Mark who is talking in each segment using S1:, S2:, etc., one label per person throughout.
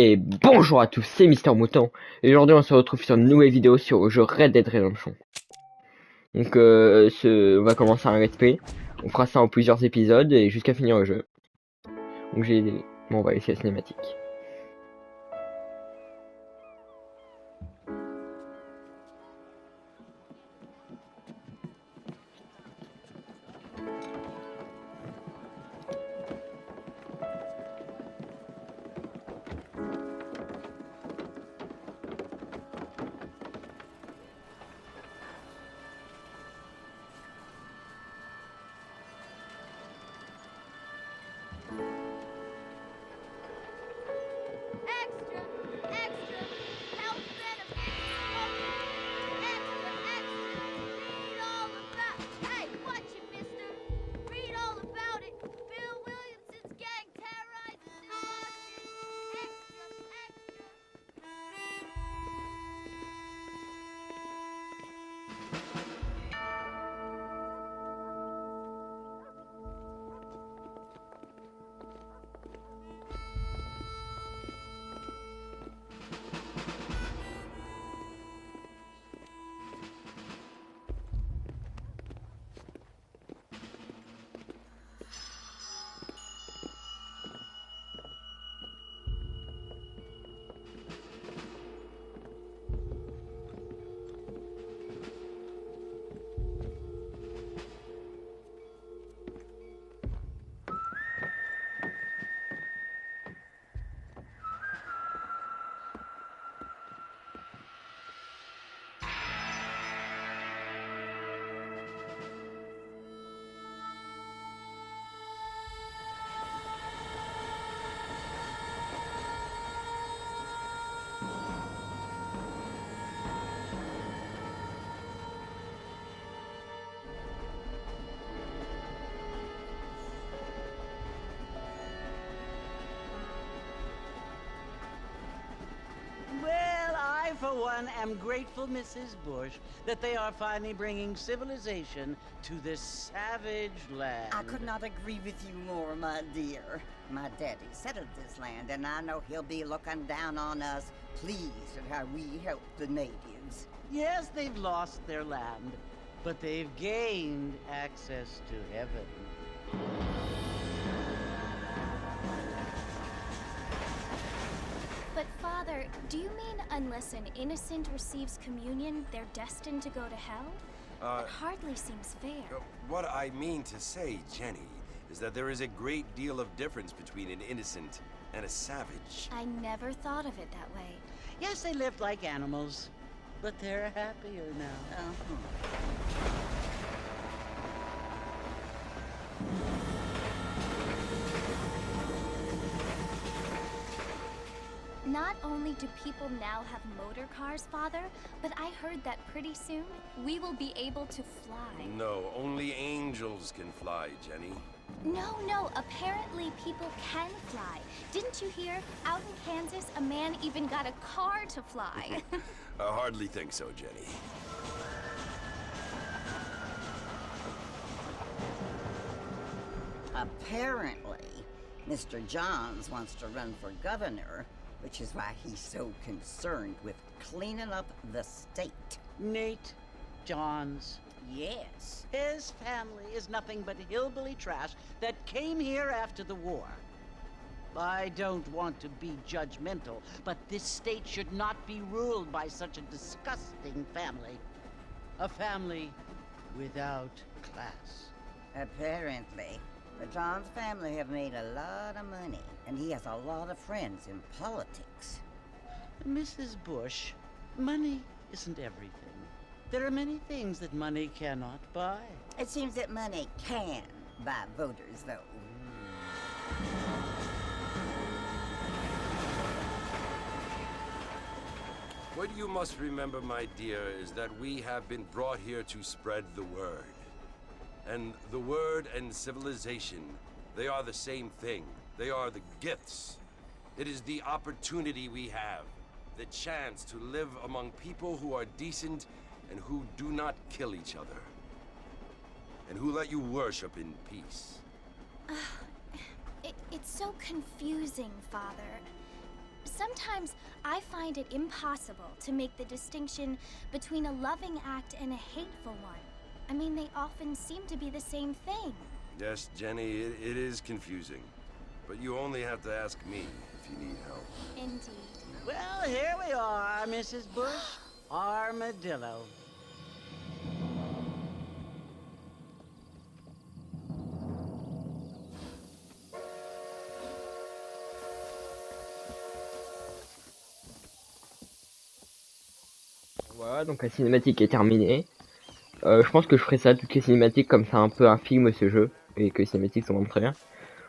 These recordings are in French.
S1: Et bonjour à tous, c'est Mister Mouton, et aujourd'hui on se retrouve sur une nouvelle vidéo sur le jeu Red Dead Redemption. Donc on va commencer un let's play, on fera ça en plusieurs épisodes et jusqu'à finir le jeu. Donc on va laisser la cinématique.
S2: Extra, extra, health benefits Read all about. Hey, watch it, mister. Read all about it. Bill Williamson's gang terrorizes civilians. Extra,
S3: Well, I, for one, am grateful, Mrs. Bush, that they are finally bringing civilization to this savage land.
S4: I could not agree with you more, my dear. My daddy settled this land, and I know he'll be looking down on us, pleased at how we help the natives.
S3: Yes, they've lost their land, but they've gained access to heaven.
S2: But Father, do you mean unless an innocent receives communion, they're destined to go to hell? It hardly seems fair.
S5: What I mean to say, Jenny, is that there is a great deal of difference between an innocent and a savage.
S2: I never thought of it that way.
S3: Yes, they lived like animals, but they're happier now.
S2: Not only do people now have motor cars, Father, but I heard that pretty soon we will be able to fly.
S5: No, only angels can fly, Jenny.
S2: No, apparently people can fly. Didn't you hear? Out in Kansas, a man even got a car to fly.
S5: I hardly think so, Jenny.
S4: Apparently, Mr. Johns wants to run for governor, which is why he's so concerned with cleaning up the state.
S3: Nate Johns.
S4: Yes.
S3: His family is nothing but hillbilly trash that came here after the war. I don't want to be judgmental, but this state should not be ruled by such a disgusting family. A family without class.
S4: Apparently, the Johns family have made a lot of money, and he has a lot of friends in politics.
S3: Mrs. Bush, money isn't everything. There are many things that money cannot buy.
S4: It seems that money can buy voters, though.
S5: What you must remember, my dear, is that we have been brought here to spread the word. And the word and civilization, they are the same thing. They are the gifts. It is the opportunity we have, the chance to live among people who are decent and who do not kill each other. And who let you worship in peace.
S2: It's so confusing, Father.
S6: sometimes I find it impossible to make the distinction between a loving act and a hateful one. I mean, they often seem to be the same thing.
S5: Yes, Jenny, it is confusing. But you only have to ask me if you need help.
S6: Indeed.
S3: Well, here we are, Mrs. Bush. Armadillo.
S1: Voilà, donc la cinématique est terminée. Je pense que je ferai ça toutes les cinématiques comme ça, un peu un film ce jeu, et que les cinématiques sont vraiment très bien.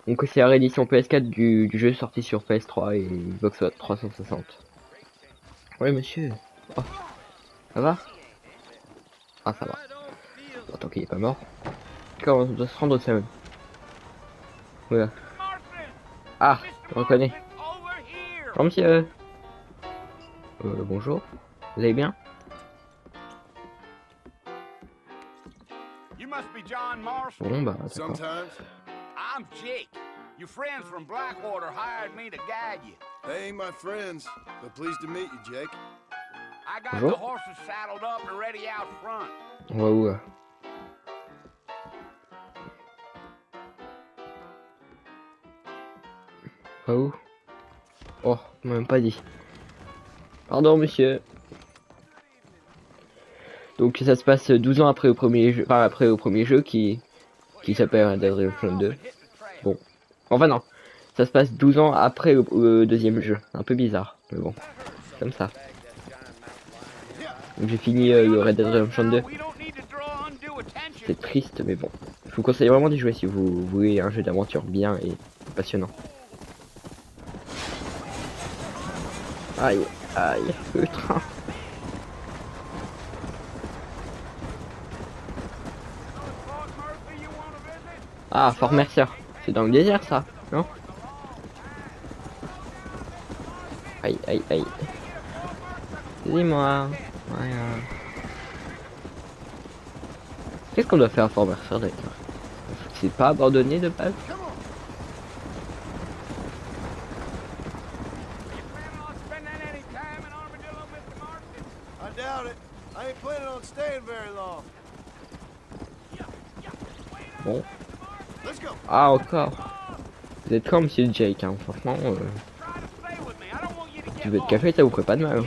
S1: Donc c'est la réédition PS4 du jeu sorti sur PS3 et Xbox 360. Ouais monsieur. Oh. Ça va? Ah ça va. Bon, tant qu'il est pas mort. Quand on doit se rendre au salon. Voilà. Ah, je reconnais. Bonjour monsieur. Bonjour. Vous allez bien? Bon bah d'accord.
S7: Sometimes. I'm Jake. Your friends from Blackwater hired me to guide you.
S8: They ain't my friends, but pleased to meet you, Jake.
S7: I got
S1: Bonjour.
S7: the horses saddled up and ready out front.
S1: On va où là? On va où? Oh, on m'a même pas dit. Pardon monsieur. Donc ça se passe 12 ans après au premier jeu, enfin après au premier jeu qui s'appelle Red Dead Redemption 2. Bon. Enfin non. Ça se passe 12 ans après au deuxième jeu. Un peu bizarre, mais bon. Comme ça. Donc j'ai fini le Red Dead Redemption 2. C'est triste mais bon. Je vous conseille vraiment d'y jouer si vous voulez un jeu d'aventure bien et passionnant. Aïe, aïe, le train. Ah, Fort Mercer. C'est dans le désert ça, non? Aïe, aïe, aïe. Dis-moi. Voilà. Qu'est-ce qu'on doit faire à Fort Mercer d'ailleurs? C'est pas abandonné de base?
S8: I doubt it. I ain't planning on staying very long.
S1: Bon.
S8: Let's go.
S1: Ah, encore. Vous êtes comme monsieur Jake, hein. Franchement, tu veux te café, ça vous ferait pas de mal. Hein.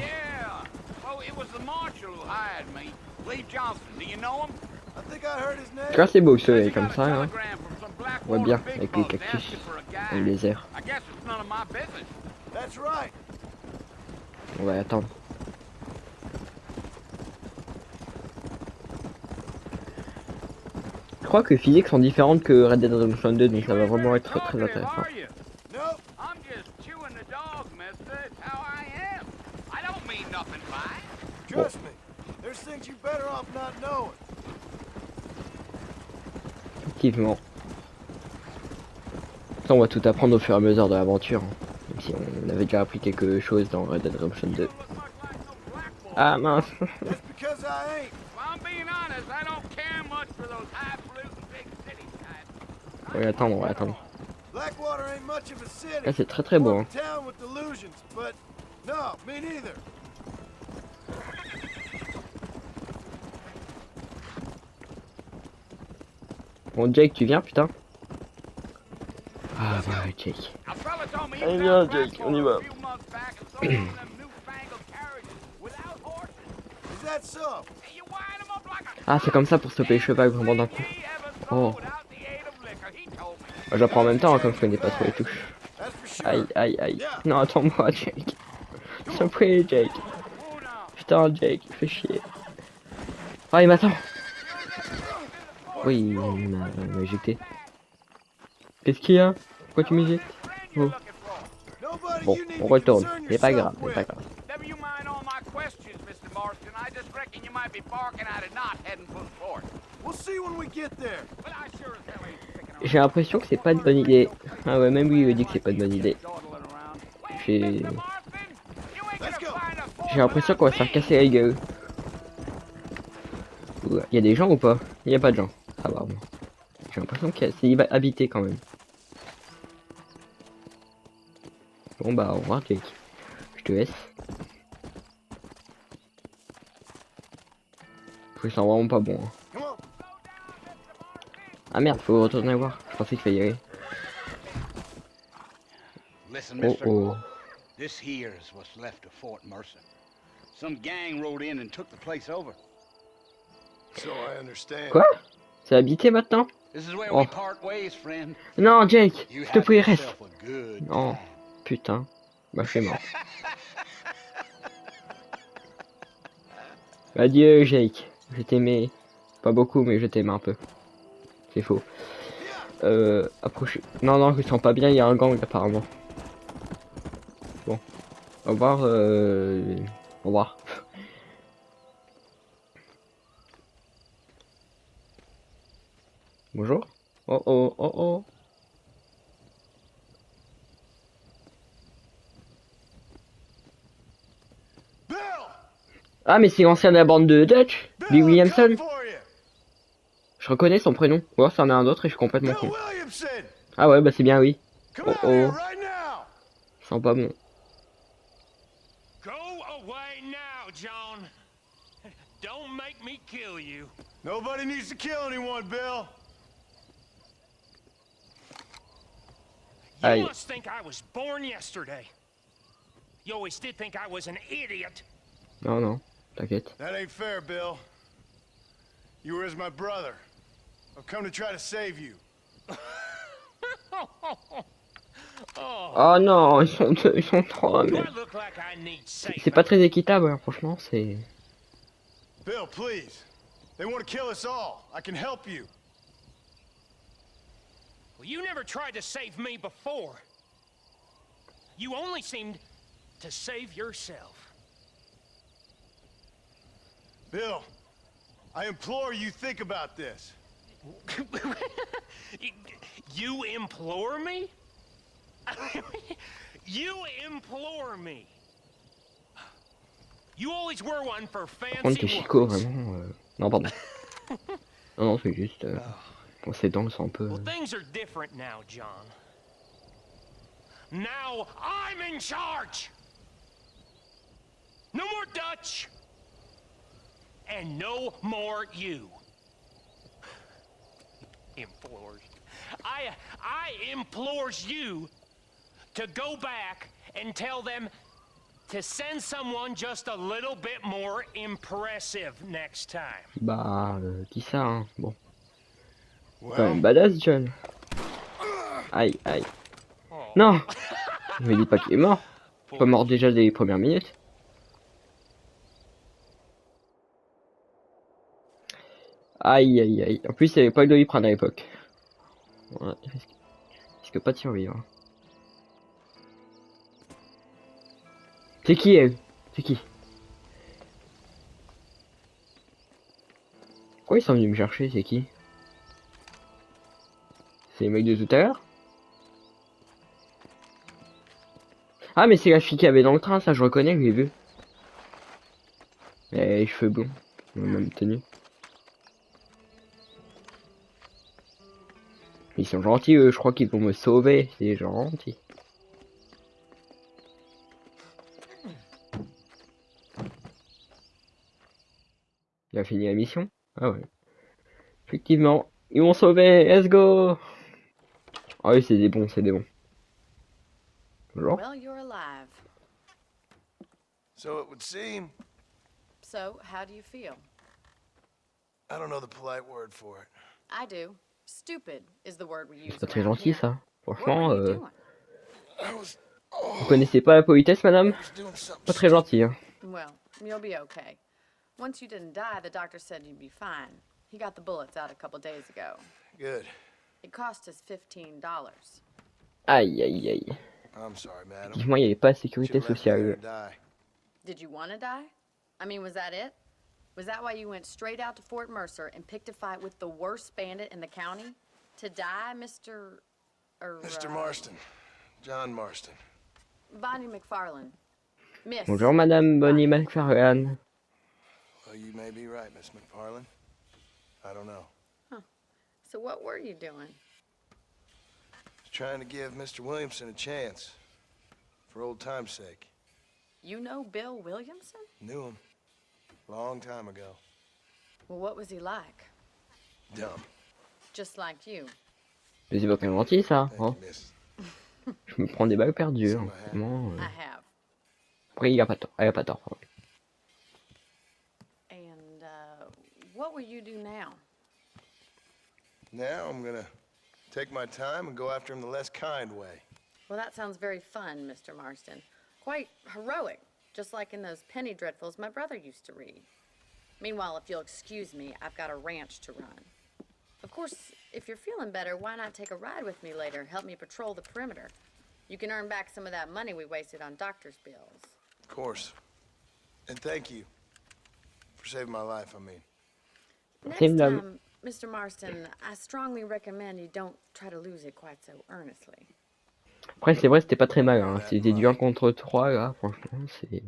S8: I think I heard his name.
S1: Quand c'est beau le soleil comme ça, hein. On voit bien avec les cactus et les airs.
S8: That's right.
S1: On va attendre. Je crois que les physiques sont différentes que Red Dead Redemption 2, donc ça va vraiment être très intéressant.
S8: Nope.
S7: I'm just chewing the dog, mister. It's how I am. I don't mean nothing by it.
S8: Trust me. There's things you better off not knowing.
S1: Effectivement. Ça, on va tout apprendre au fur et à mesure de l'aventure. Hein. Même si on avait déjà appris quelque chose dans Red Dead Redemption 2. Ah mince.
S8: That's because I ain't.
S7: If I'm being honest, I don't care much for those highfalutin big city types.
S1: On va attendre, on va attendre.
S8: Blackwater ain't much of a city.
S1: Là c'est très beau.
S8: More
S1: Hein.
S8: of a town with delusions, but no, me neither.
S1: Bon Jake, tu viens putain? Ah bah Jake.
S7: A fella told me
S1: Allez,
S7: he
S1: viens,
S7: found
S1: Jake, on y
S7: Blackwater
S1: va.
S7: a few months back and sold one of them newfangled carriages without horses.
S8: Is that so?
S7: You wind 'em up like a
S1: Ah c'est comme ça pour stopper les chevaux vraiment d'un coup. Oh. J'apprends en même temps hein, comme je connais pas trop les touches.
S8: That's for sure.
S1: Aïe aïe aïe. Non attends-moi Jake. S'il te plaît Jake. Putain Jake, fais chier. Ah il m'attend. Oui, il m'a éjecté. Qu'est-ce qu'il y a? Pourquoi tu m'éjectes? Oh.
S8: Nobody
S1: Bon,
S8: you need
S1: on
S8: to
S1: retourne.
S8: concern
S1: C'est pas
S8: yourself
S1: grave, c'est pas
S8: with.
S1: grave.
S7: Never you mind all my questions, Mr. Marston. I just reckon you might be barking at a knot heading for the fort.
S8: We'll see when we get there.
S7: Well, I sure as hell ain't picking around.
S1: J'ai l'impression que c'est pas une bonne idée. Ah ouais, même lui il me dit que c'est pas une bonne idée.
S7: Dawdling around.
S1: J'ai
S7: Mr. Marston, you ain't
S8: Let's
S7: gonna
S8: go.
S7: find a fort
S1: j'ai l'impression qu'on va se faire
S7: without
S1: casser la gueule. Ouais, y a des gens ou pas? Y a pas de gens. Ça va. Bon. J'ai l'impression que c'est habité quand même. Bon bah au revoir Jake. Je te laisse. Je sens vraiment pas bon. Hein.
S8: Come on.
S1: Ah merde, faut retourner voir. Je pensais qu'il fallait y aller.
S7: Listen,
S1: Oh
S7: mister.
S1: oh.
S7: This here is what's left of Fort Mercer. Some gang rode in and took the place over.
S8: So I understand.
S1: Quoi? C'est habité maintenant?
S7: This is where
S1: Oh.
S7: we part ways, friend.
S1: Non, Jake,
S7: You
S1: s'il te
S7: have
S1: plaît, reste.
S7: yourself a good
S1: Non,
S7: time.
S1: putain. Bah, je suis mort. Adieu, Jake. Je t'aimais. Pas beaucoup, mais je t'aimais un peu. C'est faux. Approchez. Non, non, je me sens pas bien, il y a un gang apparemment. Bon. Au revoir, Au revoir. Bonjour. Oh oh, oh oh.
S8: Bill!
S1: Ah, mais c'est l'ancien de la bande de Dutch,
S8: Bill,
S1: Lee
S8: I'm
S1: Williamson.
S8: coming for you.
S1: Je reconnais son prénom. Ou alors c'en est un autre et je suis complètement
S8: Bill
S1: con.
S8: Williamson!
S1: Ah ouais, bah c'est bien oui.
S8: Come
S1: Oh
S8: out here
S1: oh.
S8: right now!
S1: Je sens pas bon.
S9: Go away now, John. Don't make me kill you.
S8: Nobody needs to kill anyone, Bill.
S9: You
S1: Aye.
S9: must think I was born yesterday. You always did think I was an idiot.
S1: Non, non, t'inquiète.
S8: That ain't fair, Bill. You were as my brother. I've come to try to save you.
S1: Oh non, ils sont trop...
S9: Do
S1: mais-
S9: I look like I need
S1: C'est
S9: saving?
S1: pas très équitable, hein, franchement, c'est...
S8: Bill, please. They want to kill us all. I can help you.
S9: Well, you never tried to save me before. You only seemed to save yourself.
S8: Bill, I implore you think about this.
S9: You implore me? You implore me. You always were one for
S1: Par contre,
S9: fancy
S1: t'es Chico,
S9: words.
S1: vraiment... Non, pardon. Non, non, c'est juste... Bon, ses dents sont un peu...
S9: Well, things are different now, John. Now I'm in charge. No more Dutch. And no more you. Implores. I implores you to go back and tell them to send someone just a little bit more impressive next time.
S1: Bah, dis ça, hein. Bon. Quand
S8: Well,
S1: même badass, John. Aïe, aïe. Non. Mais dis pas qu'il est mort. Pas mort déjà dès les premières minutes. Aïe, aïe, aïe. En plus, il n'y avait pas de Doliprane à l'époque. Voilà, il risque pas de survivre. C'est qui, elle? C'est qui? Pourquoi ils sont venus me chercher? C'est qui? C'est les mecs de tout à l'heure? Ah, mais c'est la fille qui avait dans le train, ça je reconnais, je l'ai vu. Et les cheveux blonds, même tenue. Ils sont gentils, eux, je crois qu'ils vont me sauver, c'est des gens gentils. Il a fini la mission? Ah ouais. Effectivement, ils m'ont sauvé, let's go! Ah oui, c'est des bons, c'est des bons. Bonjour.
S10: Well, you're alive.
S8: so it would seem.
S10: So, how do you feel?
S8: I don't know the polite word for it.
S10: I do. Stupid is the word we use.
S1: C'est pas très
S10: around
S1: gentil
S10: here.
S1: ça.
S10: What
S1: Franchement,
S10: were you doing?
S8: I was
S1: vous connaissez pas la politesse, madame?
S8: doing something.
S1: Pas très gentil, hein.
S10: Well, you'll be okay. Once you didn't die, the doctor said you'd be fine. He got the bullets out a couple days ago.
S8: Good.
S10: It cost us $15.
S1: Aïe, aïe, aïe.
S8: I'm sorry, madam.
S1: Effectivement, il n'y avait pas de sécurité
S8: Should've left me there
S1: sociale.
S8: to die.
S10: Did you want to die? I mean, was that it? Was that why you went straight out to Fort Mercer and picked a fight with the worst bandit in the county? To die, Mr.
S8: Mr. Marston. John Marston.
S10: Bonnie McFarlane. Miss.
S1: Bonjour, madame Bonnie McFarlane.
S8: Well, you may be right, Miss McFarland. I don't know.
S10: So what were you doing?
S8: Just trying to give Mr. Williamson a chance. For old time's sake.
S10: You know Bill Williamson?
S8: Knew him. Long time ago.
S10: Well, what was he like?
S8: Dumb.
S10: Just like you.
S1: Mais c'est pas très gentil ça,
S8: Thank
S1: hein.
S8: you, miss.
S1: Je me prends des balles perdues, hein. Vraiment,
S10: I have.
S1: Après il a pas tort, elle a pas tort.
S10: And, what will you do now?
S8: Now I'm gonna take my time and go after him the less kind way.
S10: Well, that sounds very fun, Mr. Marston. Quite heroic, just like in those penny dreadfuls my brother used to read. Meanwhile, if you'll excuse me, I've got a ranch to run. Of course, if you're feeling better, why not take a ride with me later? Help me patrol the perimeter. You can earn back some of that money we wasted on doctor's bills.
S8: Of course. And thank you for saving my life, I mean.
S10: Next
S1: Same time.
S10: time, Mr. Marston, I strongly recommend you don't try to lose it quite so earnestly.
S1: Après c'est vrai c'était pas très mal, hein. C'était du 1 contre 3 là, franchement c'est...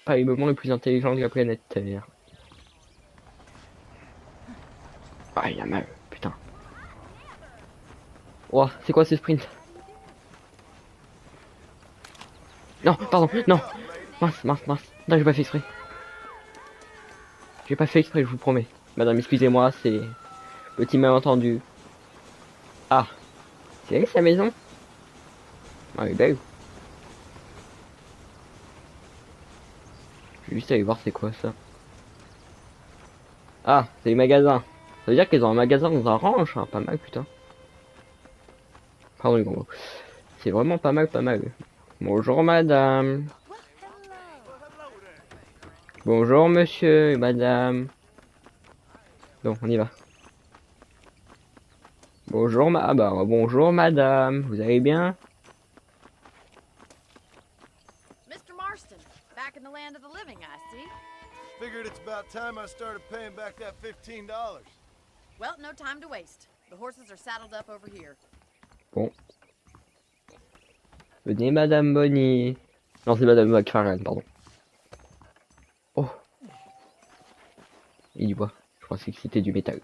S1: Pas les moments les plus intelligents de la planète Terre. Ah il a mal, putain. Oh, c'est quoi ce sprint? Non, pardon, non. Mince. Non, j'ai pas fait exprès. J'ai pas fait exprès, je vous promets. Madame, excusez-moi, c'est... Petit malentendu. Ah. C'est elle sa maison? Ah, elle est belle. Je vais juste aller voir c'est quoi ça. Ah, c'est les magasins. Ça veut dire qu'ils ont un magasin dans un ranch, hein. Pas mal, putain. Pardon les gros mots. C'est vraiment pas mal. Bonjour madame. Bonjour monsieur et madame. Bon, on y va. Bonjour bonjour madame, vous allez bien?
S10: Mr. Marston, back in the land of the living, I see.
S8: Figured it's about time I started paying back that $15.
S10: Well, no time to waste. The horses are saddled up over here.
S1: Bon. Venez madame Bonnie. Non, c'est madame McFarlane, pardon. Oh. Il y voit. Je pensais que c'était du métal.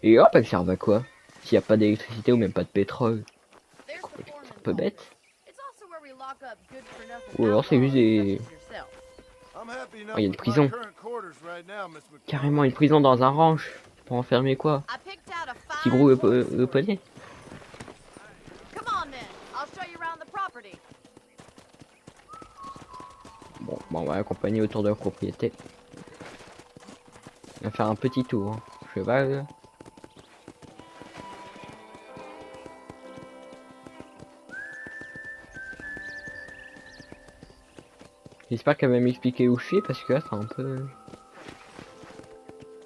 S1: Et hop, elle sert à quoi? S'il n'y a pas d'électricité ou même pas de pétrole.
S10: There's the
S1: C'est un
S10: foreman's
S1: peu
S10: home.
S1: bête.
S10: It's also where we lock up good-for-nothing
S1: Ou alors c'est juste des...
S10: outlaws such as yourself.
S8: I'm happy enough
S1: Oh, il y a une
S8: with
S1: prison.
S8: my current quarters right now, Miss McFarlane.
S1: Carrément une prison dans un ranch. Pour enfermer quoi?
S10: I picked out a
S1: Petit
S10: fine
S1: gros
S10: horse.
S1: poney.
S10: Come on then, I'll show you around the property.
S1: Bon, on va accompagner autour de la propriété. On va faire un petit tour. Hein. Cheval. J'espère qu'elle va m'expliquer où je suis parce que là c'est un peu...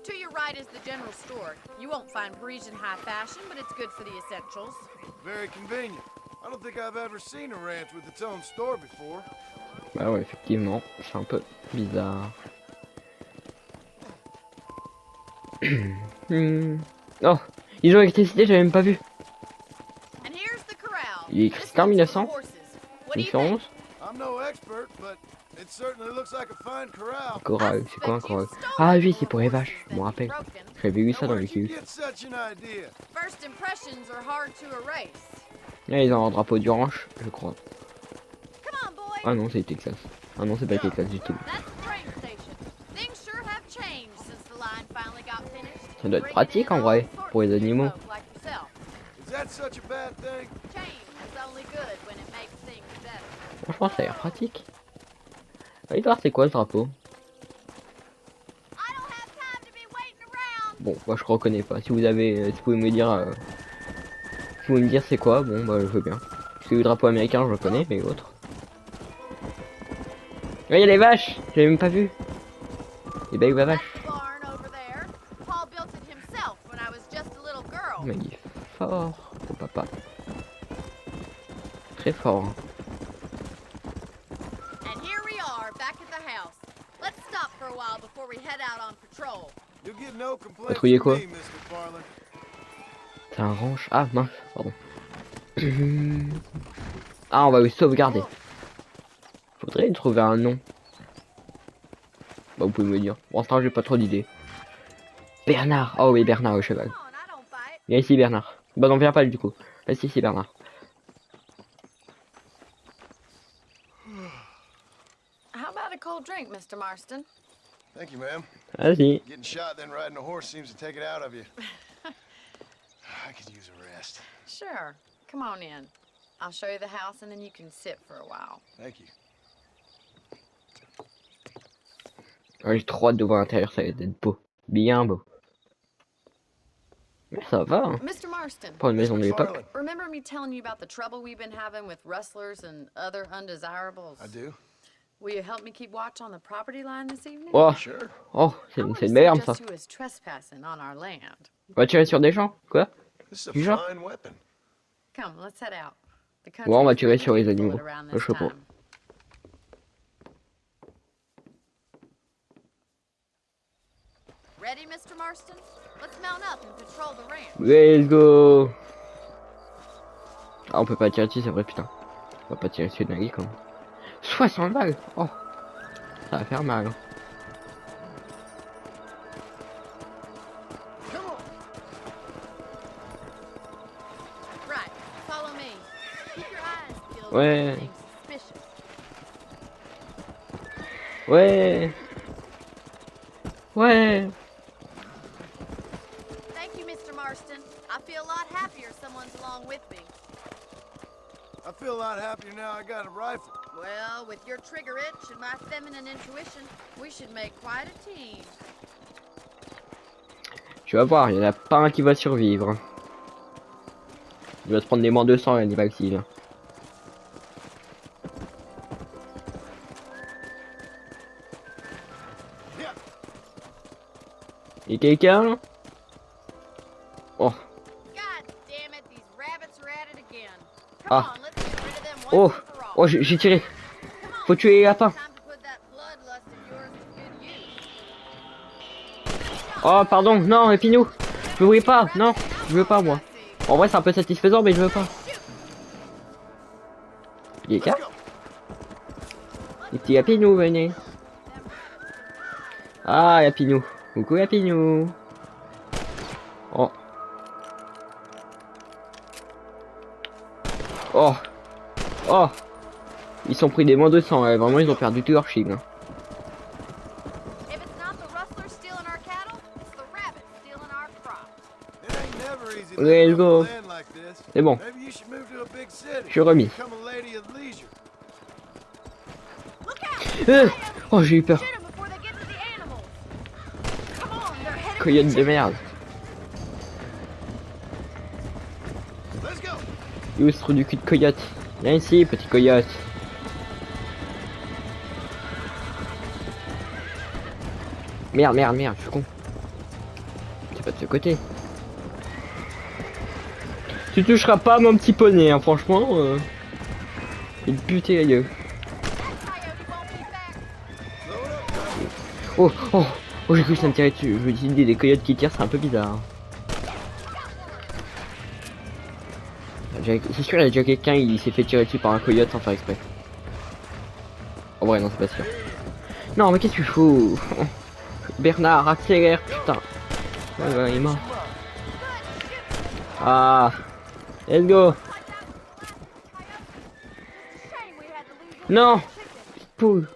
S10: To your right is the general store. You won't find Parisian high fashion, but it's good for the essentials.
S8: Very convenient. I don't think I've ever seen a ranch with its own store before.
S1: Bah ouais, effectivement, c'est un peu bizarre. Oh, ils ont l'électricité, j'avais même pas vu.
S10: And here's the corral.
S1: Il est
S10: This
S1: électricité en
S10: one's for the
S1: 1900,
S10: horses. What do you think?
S1: 1911.
S8: I'm no expert, but it certainly looks like a fine corral.
S1: Corral, c'est quoi un corral? Ah oui, c'est pour les vaches, je me rappelle. J'avais vu ça
S8: Now,
S1: dans le
S8: where'd you
S1: cul.
S8: get such an idea?
S10: First impressions are hard to erase.
S1: Là, ils ont un drapeau du ranch, je crois.
S10: Come on, boy.
S1: Ah non, c'est Texas. Ah non, c'est pas Texas du tout.
S10: That's the train station. Things sure have changed since the line finally got finished.
S1: Ça doit être pratique en vrai, pour les animaux.
S10: Like yourself.
S8: Is that such a bad thing?
S10: Change is only good when it makes things better.
S1: Franchement, ça a l'air pratique. Allez voir, c'est quoi ce drapeau?
S2: I don't have time to be waiting around.
S1: Bon, moi je reconnais pas. Si vous avez, si vous pouvez me dire, si vous pouvez me dire c'est quoi, bon bah je veux bien. Parce que le drapeau américain je le connais, mais l'autre. Là il y a les vaches, j'avais même pas vu. Les belles
S10: That's
S1: vaches.
S10: the barn over there. Paul built it himself when I was just a little girl.
S1: Mais il est fort, ton papa. Très fort. Hein.
S10: And here we are, back at the house. Let's stop for a while before we head out on patrol.
S8: You'll get no complaints
S1: Patrouiller
S8: from
S1: quoi?
S8: me, Miss McFarlane.
S1: C'est un ranch. Ah mince, pardon. Ah on va le sauvegarder. Faudrait trouver un nom. Bah vous pouvez me le dire. Pour l'instant j'ai pas trop d'idées. Bernard. Oh oui Bernard le cheval.
S10: Come on, I don't bite.
S1: Viens ici Bernard. Bah non, viens pas du coup. Reste ici, Bernard.
S10: How about a cold drink, Mr. Marston?
S8: Thank you, ma'am.
S1: Vas-y.
S8: Getting shot, then riding a horse seems to take it out of you. I could use a rest.
S10: Sure. Come on in. I'll show you the house and then you can sit for a while.
S8: Thank you.
S1: J'ai trop hâte de voir l'intérieur, ça va être beau. Bien beau. Mais ça va, hein.
S10: Mr. Marston,
S1: Pour une maison de l'époque.
S8: McFarlane.
S10: remember me telling you about the trouble we've been having with rustlers and other undesirables?
S8: I do.
S10: Will you help me keep watch on the property line this evening?
S1: Oh,
S8: Sure.
S1: oh,
S10: I
S1: c'est
S10: want
S1: une
S10: to
S1: belle arme ça.
S10: suggest you as trespassing on our land.
S1: On va tirer sur des gens, quoi?
S8: This is a
S1: Du genre?
S8: fine weapon.
S10: Come, let's head out. The
S1: Ouais, on va
S10: country is
S1: tirer
S10: really
S1: sur les
S10: full
S1: animaux.
S10: around
S1: Je
S10: this
S1: sais pas.
S10: time.
S2: Ready, Mr. Marston? Let's mount up and patrol the ranch.
S1: Let's go! Ah, on peut pas tirer dessus, c'est vrai, putain. On va pas tirer dessus de Nagui quand même. 60 balles! Oh! Ça va faire mal. Hein.
S2: Right, follow me. Keep your eyes peeled
S1: Ouais.
S2: for anything suspicious.
S1: Ouais! Ouais!
S2: Thank you, Mr. Marston. I feel a lot happier someone's along with me.
S8: I feel a lot happier now I got a rifle.
S2: Well, with your trigger itch and my feminine intuition, we should make quite a team.
S1: Tu vas voir, il y en a pas un qui va survivre. Il va se prendre des moins 200 l'animal s'il vient. Et quelqu'un? Oh,
S2: God damn it, these rabbits are at it again. Come
S1: Ah.
S2: on, let's get rid of them
S1: oh,
S2: once and for all.
S1: oh, j'ai tiré.
S2: Come on,
S1: Faut tuer les lapins.
S2: time to put that bloodlust of yours to good use.
S1: Oh, pardon, non, Epinou. Je voulais pas, non, je veux pas moi. En vrai, c'est un peu satisfaisant, mais je veux pas. Les gars, les petits Yapinou, venez. Ah, Yapinou. Coucou, Yapinou. Oh. Oh. Oh. Ils sont pris des moins 200, ouais. Vraiment, ils ont perdu tout leur shield. Hein.
S2: If it's not the rustlers stealing our cattle, it's the rabbits stealing our crops.
S8: It ain't never easy
S1: Let's
S8: living
S1: go.
S8: on land like this.
S1: C'est bon,
S8: Maybe you should move to a big city.
S1: je suis remis.
S8: Become a lady of leisure.
S2: Look out!
S1: Oh, j'ai eu peur.
S2: Shoot 'em before they get to the animals. Come on, they're headed
S1: Coyote de merde.
S8: Let's go.
S1: Il est où ce trou du cul de coyote? Viens ici, petit coyote. Merde, merde, merde, je suis con. C'est pas de ce côté. Tu toucheras pas à mon petit poney, hein, franchement. Il te buter la gueule. Oh, oh, oh, j'ai cru que ça me tirait dessus. Je me dis, des coyotes qui tirent, c'est un peu bizarre. C'est sûr, il y a déjà quelqu'un, il s'est fait tirer dessus par un coyote sans faire exprès. En vrai, non, c'est pas sûr. Non, mais qu'est-ce que tu fous? Bernard, accélère, putain. Ouais, ouais, il est mort. Ah, let's go. Non, petite poule.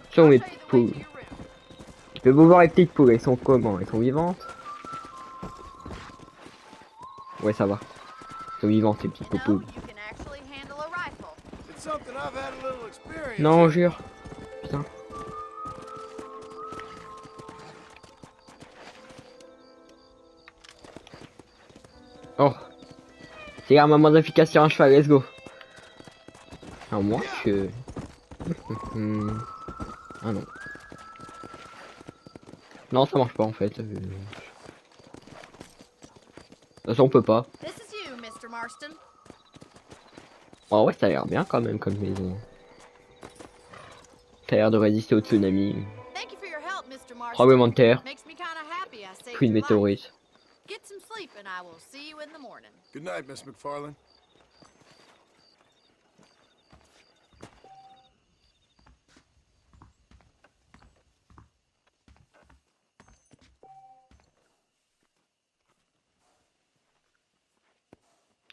S1: Ce sont mes petites poules. Je vais vous voir les petites poules, elles sont comment? Elles sont vivantes? Ouais, ça va. Elles sont vivantes, ces petites poules.
S2: You can actually handle a rifle.
S8: It's something I've had a little experience.
S1: Non, jure. Putain. Oh. C'est un moment d'efficace sur un cheval, let's go. À moins que... ah non. Non, ça marche pas en fait. De toute façon, on peut pas.
S2: This is you, Mr. Marston.
S1: Oh ouais, ça a l'air bien quand même comme maison. Ça a l'air de résister au tsunami.
S2: Thank you for your help, Mr. Marston.
S1: Tremblement de terre,
S2: Makes me kind of happy I saved
S1: pluie de
S2: your life.
S1: météorites.
S2: Get some sleep and I will see you in the morning.
S8: Good night, Miss McFarlane.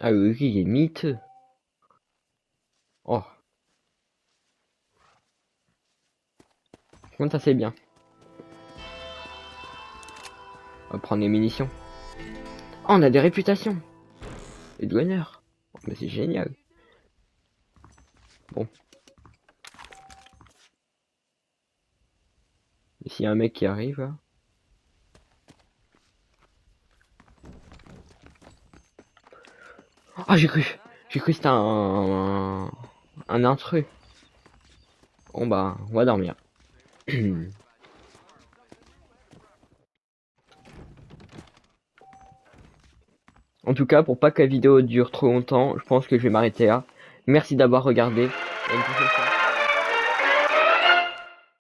S1: Ah oui, il est miteux. Oh. Par contre, ça c'est bien. On va prendre les munitions. Oh, on a des réputations. Les douanières. Oh, mais c'est génial. Bon. Et s'il y a un mec qui arrive là. Ah, j'ai cru que c'était un intrus. Bon bah, on va dormir. En tout cas, pour pas que la vidéo dure trop longtemps, je pense que je vais m'arrêter là. Merci d'avoir regardé. Et à une prochaine fois.